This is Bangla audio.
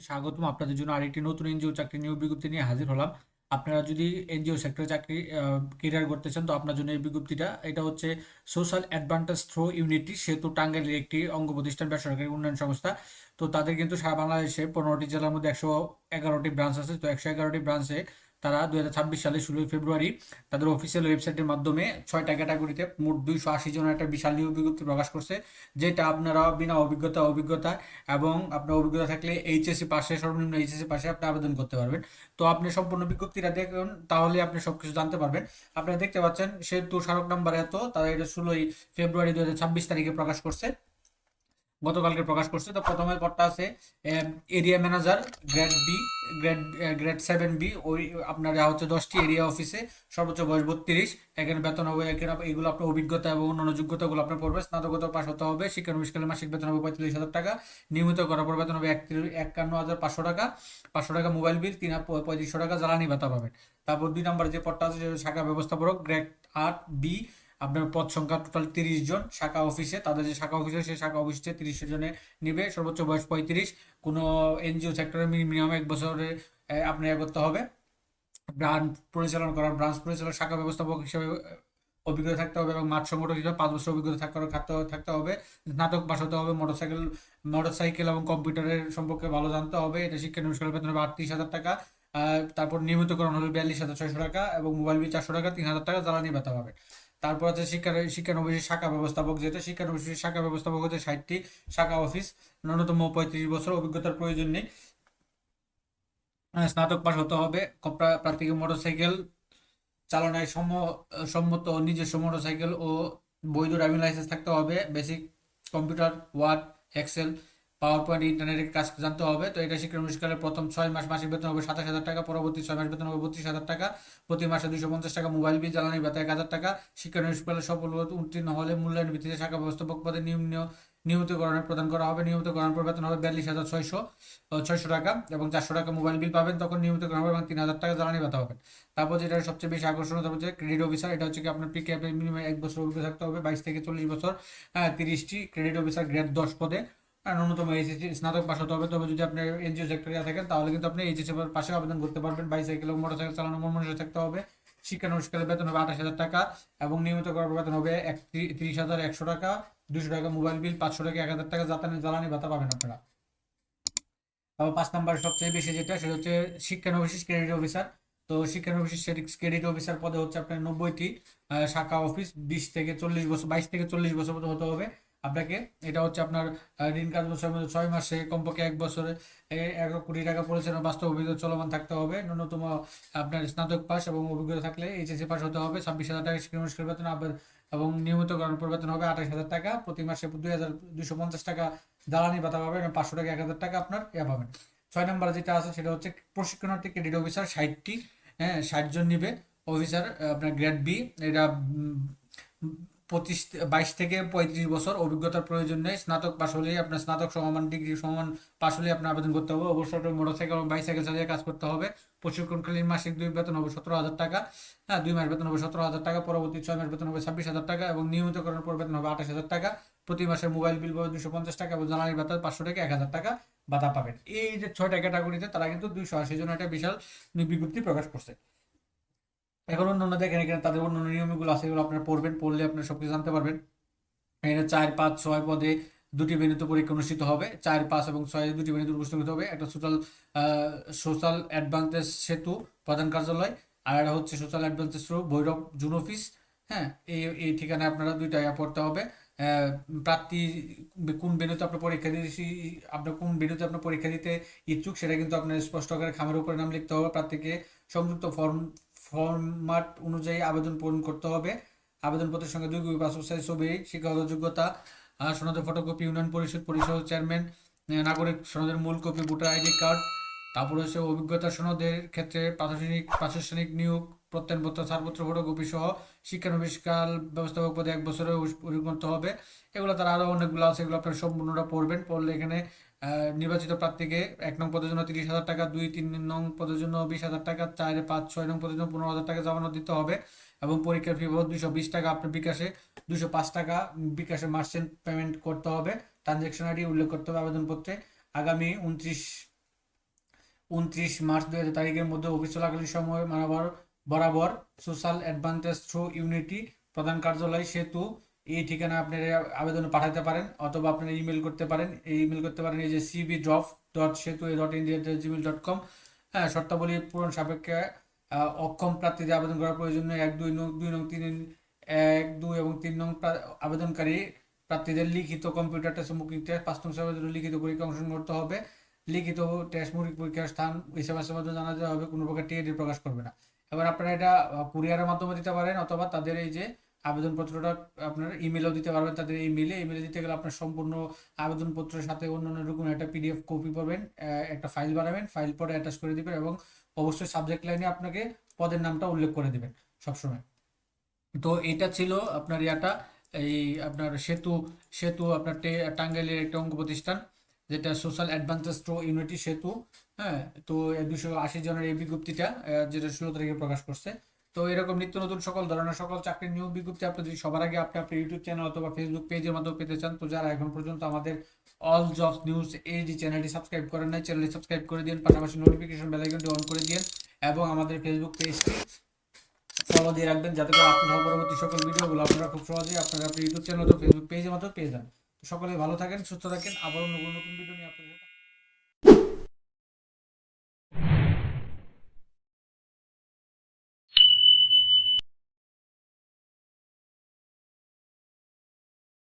স্বাগতম আপনাদের জন্য আরেকটি নতুন এনজিও চাকরি নিয়োগ বিজ্ঞপ্তি নিয়ে হাজির হলাম। আপনারা যদি এনজিও সেক্টরে চাকরি কেরিয়ার করতে চান তো আপনার জন্য এই বিজ্ঞপ্তিটা। এটা হচ্ছে সোশ্যাল অ্যাডভান্টেজ থ্রো ইউনিটি সেতু টাঙ্গাইলের একটি অঙ্গ প্রতিষ্ঠান, বেসরকারি উন্নয়ন সংস্থা। তো তাদের কিন্তু সারা বাংলাদেশে 15টি জেলার মধ্যে 111টি ব্রাঞ্চ আছে। তো 111টি ব্রাঞ্চে তারা 2026 সালে 16ই ফেব্রুয়ারি তাদের অফিসিয়াল ওয়েবসাইটের মাধ্যমে 6টা ক্যাটাগরিতে মোট 280 জনের একটা বিশাল নিয়োগ বিজ্ঞপ্তি প্রকাশ করছে। যেটা আপনারা বিনা অভিজ্ঞতা এবং আপনার অভিজ্ঞতা থাকলে এইচএসসি পাশে, সর্বনিম্ন এইচএসসি পাশে আপনি আবেদন করতে পারবেন। তো আপনি সম্পূর্ণ বিজ্ঞপ্তিটা দেখুন, তাহলে আপনি সবকিছু জানতে পারবেন। আপনারা দেখতে পাচ্ছেন সেতু স্মারক নাম্বার এত, তারা এটা 16ই ফেব্রুয়ারি 2026 তারিখে প্রকাশ করছে, গতকালকে প্রকাশ করছে। তো প্রথমে পদটা আছে area manager, grade B, grade 7 B. ওই আপনার হচ্ছে 10টি এরিয়া অফিসে, সর্বোচ্চ বয়স 32। এখানে বেতন হবে, এখানে এগুলো আপনার অভিজ্ঞতা এবং অন্যান্য যোগ্যতাগুলো আপনার পড়বে। স্নাতকোত্তর পাস হতে হবে, শিক্ষানবিষ্কালে মাসিক বেতন হবে 45,000 টাকা, নিয়মিত করার পর বেতন হবে 51,500 টাকা। 500 টাকা মোবাইল বিল, 3500 টাকা জ্বালানি ভাতা পাবেন। তারপর 2 নম্বর যে পদটা আছে সেটা শাখা ব্যবস্থাপক, গ্রেড 8 বি। আপনার পদ সংখ্যা টোটাল 30 জন শাখা অফিসে, তাদের যে শাখা অফিসে সেই শাখা অফিসে 30 জনে নিবে, সর্বোচ্চ বয়স 35। কোনো এনজিও সেক্টরে মিনিমাম 1 বছরে আপনি করতে হবে। ব্রাঞ্চ পরিচালনা শাখা ব্যবস্থাপক হিসেবে অভিজ্ঞতা থাকতে হবে এবং মাঠ সংগঠক হিসেবে 5 বছর অভিজ্ঞতা থাকতে হবে। স্নাতক পাস হতে হবে। মোটরসাইকেল এবং কম্পিউটারের সম্পর্কে ভালো জানতে হবে। এটা শিক্ষানবিষ্কালে বেতন হবে 38,000 টাকা। তারপর নিয়মিতকরণ হলো 42,600 টাকা এবং মোবাইল বিল 400 টাকা, 3,000 টাকা জ্বালানি ভাতা পাবে। তারপর আছে শিক্ষানবিশের শাখা ব্যবস্থাপক, যেটা শিক্ষানবিশের শাখা ব্যবস্থাপক হচ্ছে 60টি শাখা অফিস, ন্যূনতম 35 বছর অভিজ্ঞতার প্রয়োজন নেই। স্নাতক পাস হতে হবে। প্রার্থীকে মোটরসাইকেল চালনায় সম্মত নিজস্ব মোটরসাইকেল ও বৈধ ড্রাইভিং লাইসেন্স থাকতে হবে। Basic computer, Word, Excel, PowerPoint, ইন্টারনেটের কাজ জানতে হবে। তো এটা শিক্ষানবিষ্কালের প্রথম 6 মাস মাসিক বেতন হবে 27,000 টাকা, পরবর্তী 6 মাস বেতন হবে 32,000 টাকা, প্রতি মাসে 250 টাকা মোবাইল বিল, জ্বালানি ভাতা 1,000 টাকা। শিক্ষানবিষ্কালে সফল উত্তীর্ণ হলে মূল্যায়ন ভিত্তিতে শাখা ব্যবস্থাপক পদে নিয়মিতকরণে প্রদান করা হবে। নিয়মিতকরণ পর বেতন হবে 42,600 টাকা এবং 400 টাকা মোবাইল বিল পাবেন তখন নিয়মিতকরণ হবে, এবং 3,000 টাকা জ্বালানি ভাতা পাবেন। তারপর যেটা সবচেয়ে বেশি আকর্ষণীয়, তারপর যে ক্রেডিট অফিসার, এটা হচ্ছে কি আপনার পিকেআপে মিনিমাম 1 বছর অভিজ্ঞতা থাকতে হবে, 22 থেকে 40 বছর। হ্যাঁ, 30টি ক্রেডিট অফিসার গ্রেড 10 পদে। আর ন্যূনতম এইচএসসি স্নাতক পাস হতে হবে। তবে যদি আপনি এনজিও সেক্টরে থাকেন তাহলে কিন্তু আপনি এইচএসসি পাশে আবেদন করতে পারবেন। বাইসাইকেল এবং মোটরসাইকেল চালানো মন মানুষের থাকতে হবে। শিক্ষানবিষ্কালে বেতন হবে 28,000 টাকা এবং নিয়মিত করার বেতন হবে 30,100 টাকা, 200 টাকা মোবাইল বিল, 500 টাকা, 1,000 টাকা জ্বালানি ভাতা পাবেন আপনারা। তারপর 5 নম্বর সবচেয়ে বেশি যেটা, সেটা হচ্ছে শিক্ষানবিশ ক্রেডিট অফিসার। তো শিক্ষানবিশ ক্রেডিট অফিসার পদে হচ্ছে আপনার 90টি শাখা অফিস, 20 থেকে 40 বছর, 22 থেকে 40 বছর মতো হতে হবে আপনাকে। এটা হচ্ছে আপনার ঋণ কার্যবছরের মধ্যে 6 মাসে কমপক্ষে 1 বছরে 1 কোটি টাকা পরিচালনা বাস্তব অভিজ্ঞতা চলমান থাকতে হবে। ন্যূনতম আপনার স্নাতক পাস এবং অভিজ্ঞতা থাকলে এইচএসসি পাস হতে হবে। 26,000 টাকা শিক্ষানবিশ বেতন এবং নিয়মিতকরণ পর বেতন হবে 28,000 টাকা, প্রতি মাসে 2,250 টাকা জ্বালানি ভাতা পাবেন এবং 500 টাকা, 1,000 টাকা আপনার পাবেন। 6 নম্বর যেটা আছে সেটা হচ্ছে প্রশিক্ষণার্থী ক্রেডিট অফিসার, 60টি, হ্যাঁ 60 জন নিবে অফিসার, আপনার গ্রেড বি। এটা 22 থেকে 35 বছর অভিজ্ঞতার প্রয়োজন নেই। স্নাতক পাশ হলেই আপনার স্নাতক সমমান ডিগ্রি সমান পাশ হলেই আপনার আবেদন করতে হবে। অবশ্যই মোটরসাইকেল এবং বাইসাইকেল চালিয়ে কাজ করতে হবে। প্রশিক্ষণকালীন মাসিক বেতন হবে 17,000 টাকা। হ্যাঁ, 2 মাস বেতন হবে 17,000 টাকা, পরবর্তী 6 মাস বেতন হবে 26,000 টাকা এবং নিয়মিতকরণের পর বেতন হবে 28,000 টাকা। প্রতি মাসে মোবাইল বিল পাবে 250 টাকা এবং জ্বালানি ভাতা 500 টাকা, 1,000 টাকা ভাতা পাবেন। এই যে 6টা ক্যাটাগরিতে তারা কিন্তু 280 জন একটা বিশাল বিজ্ঞপ্তি প্রকাশ করছে। এখন অন্য দেখেন, এখানে তাদের অন্য নিয়মগুলো আছে, এগুলো আপনারা পড়বেন, পড়লে আপনারা সবকিছু জানতে পারবেন। এখানে 4, 5, 6 পদে 2টি ভেন্যুতে পরীক্ষা অনুষ্ঠিত হবে। 4, 5 এবং 6 2টি ভেন্যুতে অনুষ্ঠিত হবে। একটা সোশ্যাল অ্যাডভান্টেজ সেতু প্রধান কার্যালয়, আর একটা হচ্ছে social advantage through Bhairab zone office. হ্যাঁ, এই ঠিকানায় আপনারা দুইটা পড়তে হবে। প্রার্থী কোন ভেন্যুতে আপনার পরীক্ষা দিয়েছি, আপনার কোন ভেন্যুতে আপনার পরীক্ষা দিতে ইচ্ছুক সেটা কিন্তু আপনার স্পষ্ট করে খামের উপরে নাম লিখতে হবে। প্রার্থীকে সংযুক্ত ফরম্যাট অনুযায়ী আবেদন পূরণ করতে হবে। আবেদনপত্রের সঙ্গে 2 কপি পাসপোর্ট সাইজ ছবি, শিক্ষাগত যোগ্যতা, সনদের ফটোকপি, ইউনিয়ন পরিষদ চেয়ারম্যান, নাগরিক সনদের মূল কপি, ভোটার আইডি কার্ড। তারপরে হচ্ছে অভিজ্ঞতা সনদের ক্ষেত্রে প্রাতিষ্ঠানিক নিয়োগ প্রত্যয়নপত্র, ছাড়পত্র, ফটোকপি সহ শিক্ষানবিষ্কাল ব্যবস্থাপক পদে 1 বছরের অভিজ্ঞতা হবে। এগুলো তার আরও অনেকগুলো আছে, এগুলো আপনার সম্পূর্ণটা পড়বেন। পড়লে এখানে নির্বাচিত প্রার্থীকে 1 নং পদের জন্য 30,000 টাকা, 2, 3 নং পদের জন্য 20,000 টাকা, 4, 5, 6 নং পদের জন্য 15,000 টাকা জমানো দিতে হবে এবং পরীক্ষার ফি বাবদ 220 টাকা আপনার বিকাশে, 205 টাকা বিকাশে মার্চেন্ট পেমেন্ট করতে হবে। ট্রানজ্যাকশন আইডি উল্লেখ করতে হবে আবেদনপত্রে। আগামী 29 29 মার্চ 2000 তারিখের মধ্যে অফিস চলাকালীন সময় বরাবর সোশ্যাল অ্যাডভান্টেজ থ্রু ইউনিটি প্রধান কার্যালয় সেতু এই ঠিকানা আপনারা আবেদন পাঠাতে পারেন, অথবা আপনারা ইমেল করতে পারেন। ইমেল করতে পারেন এই যে cb.setu.india@gmail.com। হ্যাঁ, শর্তাবলী পূরণ সাপেক্ষে অক্ষম প্রার্থীদের আবেদন করার প্রয়োজন নেই। 1, 2, 3 আবেদনকারী প্রার্থীদের লিখিত কম্পিউটার টেস্ট, মৌখিক টেস্ট, 5 নং সালের জন্য লিখিত পরীক্ষা অংশগ্রহণ করতে হবে। লিখিত টেস্ট মৌখিক পরীক্ষার স্থান এসএমএস-এর মাধ্যমে জানা দেওয়া হবে, কোনো প্রকার টিআইডি প্রকাশ করবে না। এবার আপনারা এটা কুরিয়ারের মাধ্যমে দিতে পারেন, অথবা তাদের এই যে আবেদনপত্রটা আপনারা ইমেলও দিতে পারবেন। তাদের ইমেলে দিতে গেলে আপনার সম্পূর্ণ আবেদনপত্রের সাথে অন্যান্য ডকুমেন্ট একটা পিডিএফ কপি পাবেন, একটা ফাইল বানাবেন, ফাইল পরে অ্যাটাচ করে দিবেন, এবং অবশ্যই সাবজেক্ট লাইনে আপনাকে পদের নামটা উল্লেখ করে দিবেন সবসময়। তো এটা ছিল আপনার ইয়াটা, এই আপনার সেতু সেতু আপনার টাঙ্গাইলের একটা অঙ্গ প্রতিষ্ঠান, যেটা সোশ্যাল অ্যাডভান্টেজ টু ইউনিটি সেতু। হ্যাঁ, তো 280 জনের এই বিজ্ঞপ্তিটা যেটা 16 তারিখে প্রকাশ করছে। তো এরকম নিত্য নতুন সকল ধরনের সকল চাকরির নিয়োগ বিজ্ঞপ্তি আপনি যদি সবার আগে আপনি আপনার ইউটিউব চ্যানেল অথবা ফেসবুক পেজের মাধ্যমে পেতে চান, তো যারা এখন পর্যন্ত আমাদের অল জবস নিউজ এইচডি চ্যানেলটি সাবস্ক্রাইব করেন নাই, চ্যানেলটি সাবস্ক্রাইব করে দিন, পাশাপাশি নোটিফিকেশন বেল আইকনটি অন করে দিন, এবং আমাদের ফেসবুক পেজটি ফলো দিয়ে রাখবেন, যাতে করে আপনার পরবর্তী সকল ভিডিওগুলো আপনারা খুব সহজেই আপনার ইউটিউব চ্যানেল অথবা ফেসবুক পেজের মতো পেয়ে যান। তো সকলে ভালো থাকেন, সুস্থ থাকেন, আবারও নতুন নতুন ভিডিও নিয়ে আপনাদের